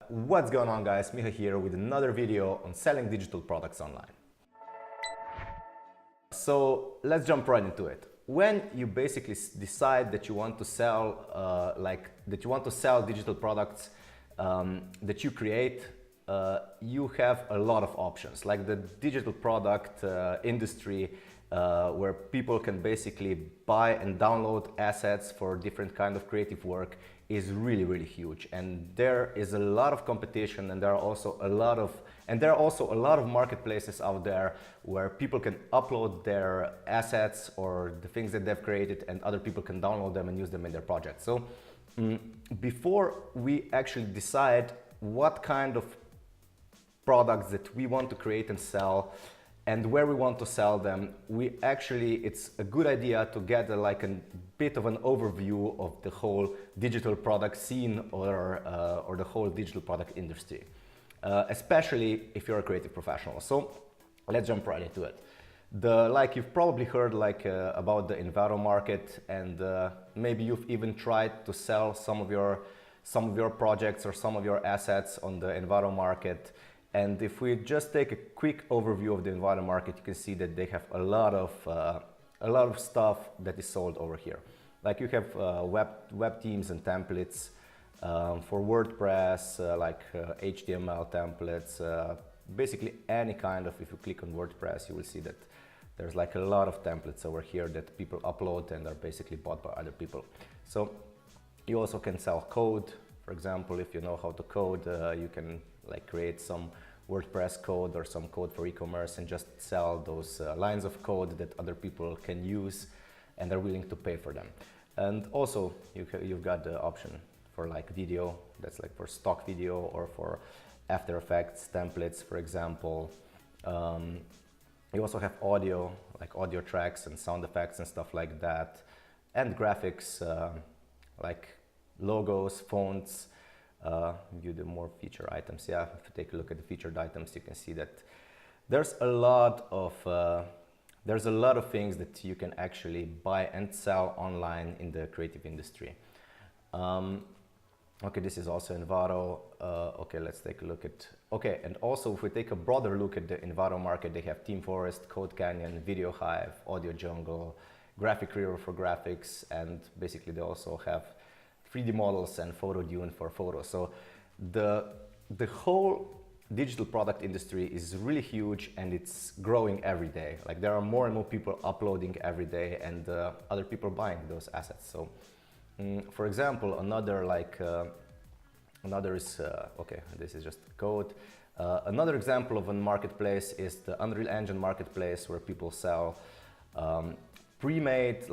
What's going on, guys? Miha here with another video on selling digital products online. So let's jump right into it. When you basically decide that you want to sell, digital products that you create, you have a lot of options. Like the digital product industry, where people can basically buy and download assets for different kind of creative work, is really huge, and there is a lot of competition, and there are also a lot of marketplaces out there where people can upload their assets or the things that they've created, and other people can download them and use them in their projects. So before we actually decide what kind of products that we want to create and sell and where we want to sell them, it's a good idea to get a bit of an overview of the whole digital product scene or the whole digital product industry, especially if you're a creative professional. So let's jump right into it. You've probably heard about the Enviro market, and maybe you've even tried to sell some of your projects or some of your assets on the Enviro market. And if we just take a quick overview of the Enviro market, you can see that they have a lot of stuff that is sold over here. Like you have web themes and templates for WordPress, HTML templates, basically any kind of. If you click on WordPress, you will see that there's a lot of templates over here that people upload and are basically bought by other people. So you also can sell code. For example, if you know how to code, you can create some WordPress code or some code for e-commerce and just sell those lines of code that other people can use and are willing to pay for them. And also you've got the option for video, that's for stock video or for After Effects templates, for example. You also have audio, audio tracks and sound effects and stuff like that, and graphics like logos, fonts. View the more feature items. Yeah, if you take a look at the featured items, you can see that there's a lot of things that you can actually buy and sell online in the creative industry. Okay, this is also Enviro. Okay, let's take a look at. Okay, and also if we take a broader look at the Enviro market, they have Team Forest, Code Canyon, Video Hive, Audio Jungle, Graphic Reader for graphics, and basically they also have 3D models and Photo Dune for photos. So the whole digital product industry is really huge, and it's growing every day. There are more and more people uploading every day, and other people buying those assets. So for example, another is okay, this is just code. Another example of a marketplace is the Unreal Engine marketplace, where people sell pre-made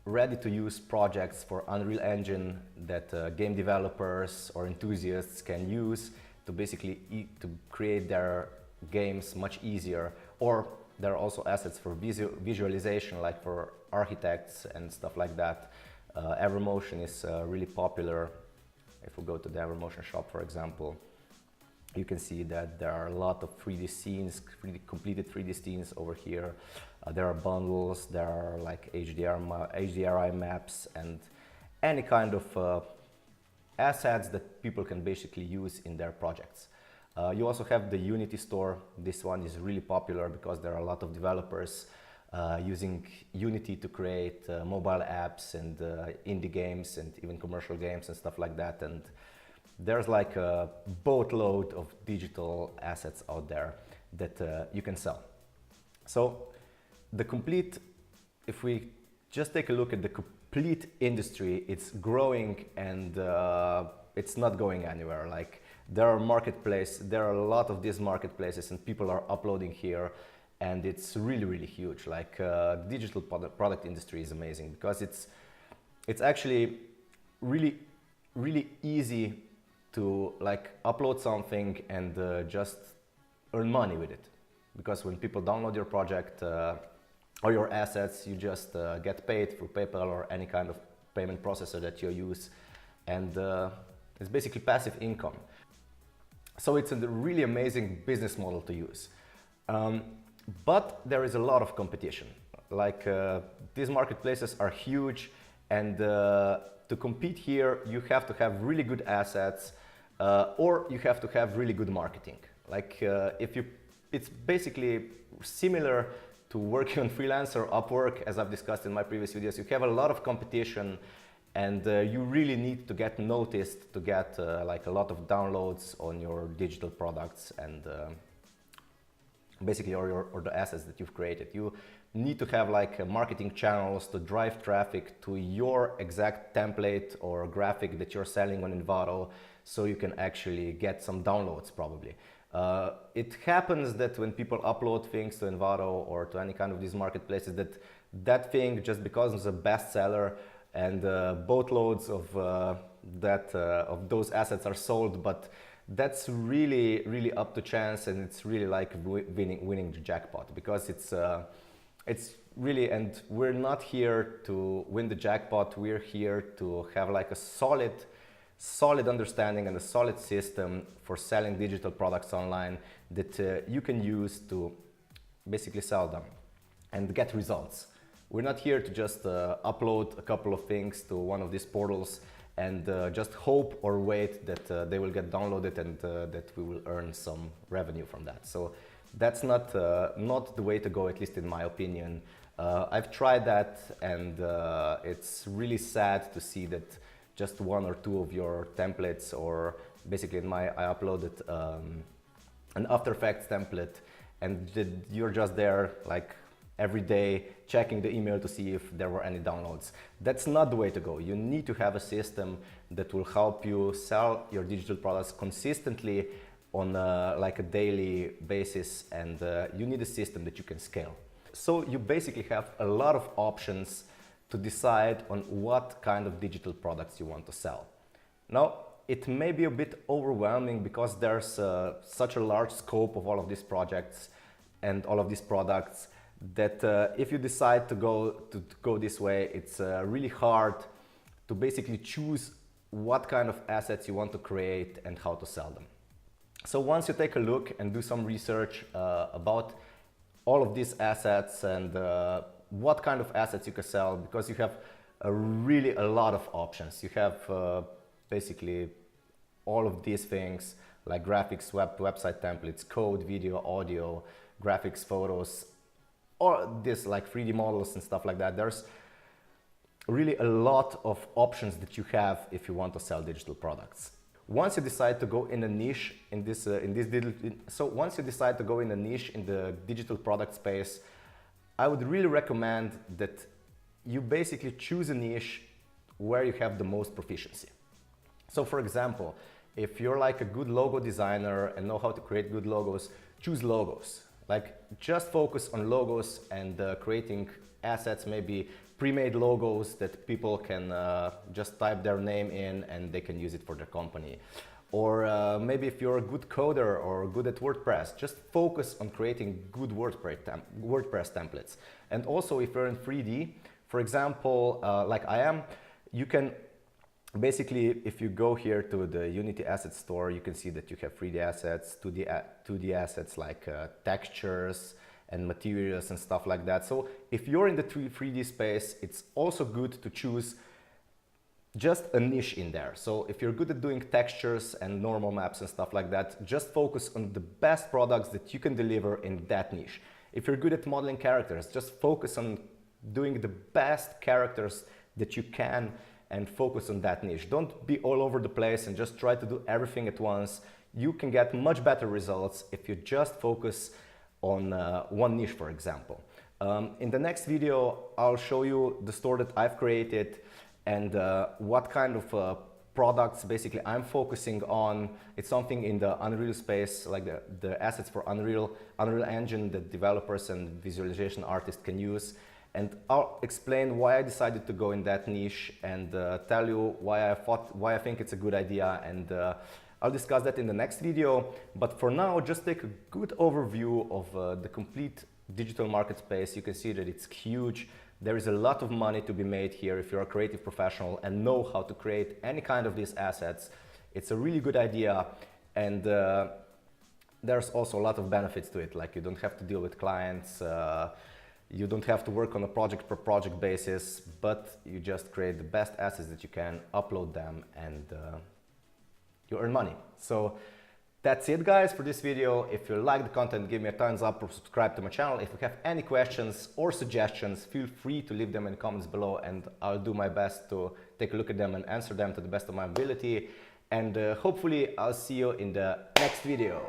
ready-to-use projects for Unreal Engine that game developers or enthusiasts can use to basically create their games much easier. Or there are also assets for visualization, like for architects and stuff like that. Evermotion is really popular. If we go to the Evermotion shop, for example, you can see that there are a lot of 3D scenes, completed 3D scenes over here. There are bundles, there are HDRI maps, and any kind of assets that people can basically use in their projects. You also have the Unity store. This one is really popular because there are a lot of developers using Unity to create mobile apps and indie games and even commercial games and stuff like that. And there's a boatload of digital assets out there that you can sell. So if we just take a look at the complete industry, it's growing, and it's not going anywhere. There are a lot of these marketplaces, and people are uploading here, and it's really huge. Digital product industry is amazing because it's actually really easy to upload something and just earn money with it, because when people download your project or your assets, you just get paid through PayPal or any kind of payment processor that you use, and it's basically passive income. So it's a really amazing business model to use. But there is a lot of competition. These marketplaces are huge, and to compete here, you have to have really good assets. or you have to have really good marketing. Like it's basically similar to working on Freelancer or UpWork, as I've discussed in my previous videos. You have a lot of competition, and you really need to get noticed to get like a lot of downloads on your digital products and basically or the assets that you've created. You need to have like marketing channels to drive traffic to your exact template or graphic that you're selling on Envato, so you can actually get some downloads probably. It happens that when people upload things to Envato or to any kind of these marketplaces, that thing just becomes a bestseller, and boatloads of those assets are sold. But that's really up to chance, and it's really like winning the jackpot, because it's really, and we're not here to win the jackpot. We're here to have like a solid understanding and a solid system for selling digital products online that you can use to basically sell them and get results. We're not here to just upload a couple of things to one of these portals and just hope or wait that they will get downloaded and that we will earn some revenue from that. So that's not the way to go, at least in my opinion. I've tried that, and it's really sad to see that just one or two of your templates, or basically I uploaded an After Effects template, and you're just there like every day checking the email to see if there were any downloads. That's not the way to go. You need to have a system that will help you sell your digital products consistently on like a daily basis, and you need a system that you can scale. So you basically have a lot of options to decide on what kind of digital products you want to sell. Now, it may be a bit overwhelming because there's such a large scope of all of these projects and all of these products that if you decide to go this way, it's really hard to basically choose what kind of assets you want to create and how to sell them. So once you take a look and do some research about all of these assets and what kind of assets you can sell, because you have really a lot of options. You have basically all of these things like graphics, website templates, code, video, audio, graphics, photos, or this like 3D models and stuff like that. There's really a lot of options that you have if you want to sell digital products. Once you decide to go in a niche once you decide to go in a niche in the digital product space, I would really recommend that you basically choose a niche where you have the most proficiency. So for example, if you're like a good logo designer and know how to create good logos, choose logos. Like just focus on logos and creating assets, maybe pre-made logos that people can just type their name in and they can use it for their company. Or maybe if you're a good coder or good at WordPress, just focus on creating good WordPress templates. And also if you're in 3D, for example, like I am, you can basically, if you go here to the Unity Asset Store, you can see that you have 3D assets, 2D assets like textures and materials and stuff like that. So if you're in the 3D space, it's also good to choose just a niche in there. So if you're good at doing textures and normal maps and stuff like that, just focus on the best products that you can deliver in that niche. If you're good at modeling characters, just focus on doing the best characters that you can and focus on that niche. Don't be all over the place and just try to do everything at once. You can get much better results if you just focus on one niche, for example. In the next video, I'll show you the store that I've created and what kind of products basically I'm focusing on. It's something in the Unreal space, like the assets for Unreal Engine that developers and visualization artists can use. And I'll explain why I decided to go in that niche and tell you why I think it's a good idea, and I'll discuss that in the next video. But for now, just take a good overview of the complete digital market space. You can see that it's huge. There is a lot of money to be made here if you're a creative professional and know how to create any kind of these assets. It's a really good idea, and there's also a lot of benefits to it. Like you don't have to deal with clients, you don't have to work on a project per project basis, but you just create the best assets that you can, upload them, and you earn money. So that's it, guys, for this video. If you like the content, give me a thumbs up or subscribe to my channel. If you have any questions or suggestions, feel free to leave them in the comments below, and I'll do my best to take a look at them and answer them to the best of my ability. And hopefully I'll see you in the next video.